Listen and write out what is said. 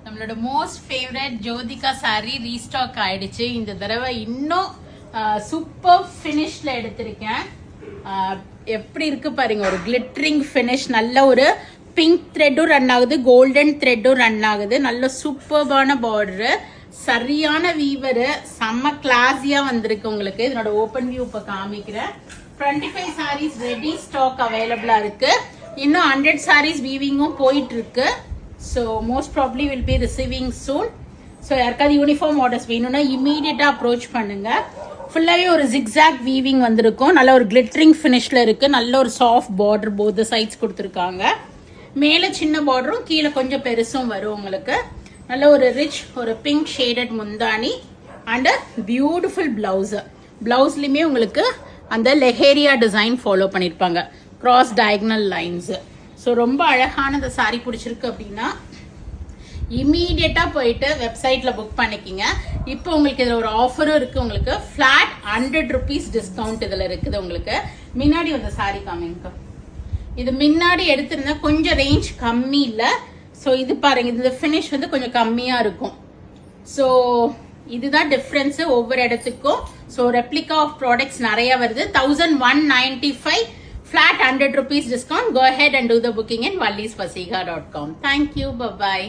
நம்மளோட most favourite Jyothika sorry restock ஆயிடுச்சு. இந்த தடவை இன்னும் சூப்பர் ஃபினிஷ்ல எடுத்திருக்கேன். எப்படி இருக்கு பாருங்க, ஒரு கிளிட்டரிங் ஃபினிஷ், நல்ல ஒரு பிங்க் த்ரெட்டும் ரன் ஆகுது, கோல்டன் த்ரெட்டும் ரன் ஆகுது, நல்ல சூப்பர்பான பார்டரு, சரியான வீவரு, செம்ம கிளாஸியா வந்திருக்கு உங்களுக்கு. இதனோட ஓப்பன் வியூ இப்ப காமிக்கிறேன். 25 சாரீஸ் ரெடி ஸ்டாக் அவைலபிளா இருக்கு. இன்னும் 100 சாரீஸ் வீவிங்கும் போயிட்டு இருக்கு. So most probably will be receiving soon. So யாருக்காவது யூனிஃபார்ம் ஆர்டர்ஸ் வேணும்னா இமீடியட்டா அப்ரோச் பண்ணுங்க. ஃபுல்லாவே ஒரு ஜிக்ஸாக் வீவிங் வந்திருக்கும், நல்ல ஒரு கிளிட்டரிங் ஃபினிஷ்ல இருக்கு, நல்ல ஒரு சாஃப்ட் பார்டர் போத் சைட்ஸ் கொடுத்துருக்காங்க. மேலே சின்ன பார்டரும் கீழே கொஞ்சம் பெருசும் வரும் உங்களுக்கு. நல்ல ஒரு ரிச் ஒரு பிங்க் ஷேடட் முந்தானி அண்ட் பியூட்டிஃபுல் பிளவுஸ். பிளவுஸ்லயுமே உங்களுக்கு அந்த லெஹேரியா டிசைன் ஃபாலோ பண்ணிருப்பாங்க, கிராஸ் டயகனல் லைன்ஸ். ஸோ ரொம்ப அழகான இந்த சாரி பிடிச்சிருக்கு அப்படின்னா இமீடியட்டா போயிட்டு வெப்சைட்ல புக் பண்ணிக்கிங்க. இப்போ உங்களுக்கு இதுல ஒரு ஆஃபரும் இருக்கு. உங்களுக்கு ஃபிளாட் 100 rupees டிஸ்கவுண்ட் இதுல இருக்குது. உங்களுக்கு முன்னாடி வந்த சாரி காமிங்க. இது முன்னாடி எடுத்திருந்தா கொஞ்சம் ரேஞ்ச் கம்மி இல்ல. ஸோ இது பாருங்க, இந்த ஃபினிஷ் வந்து கொஞ்சம் கம்மியா இருக்கும். ஸோ இதுதான் டிஃபரன்ஸ் ஒவ்வொரு இடத்துக்கும். ஸோ ரெப்ளிகா ஆஃப் ப்ராடக்ட்ஸ் நிறைய வருது. 1195 flat 100 rupees discount. Go ahead and do the booking in vallisvasiga.com. Thank you. Bye bye.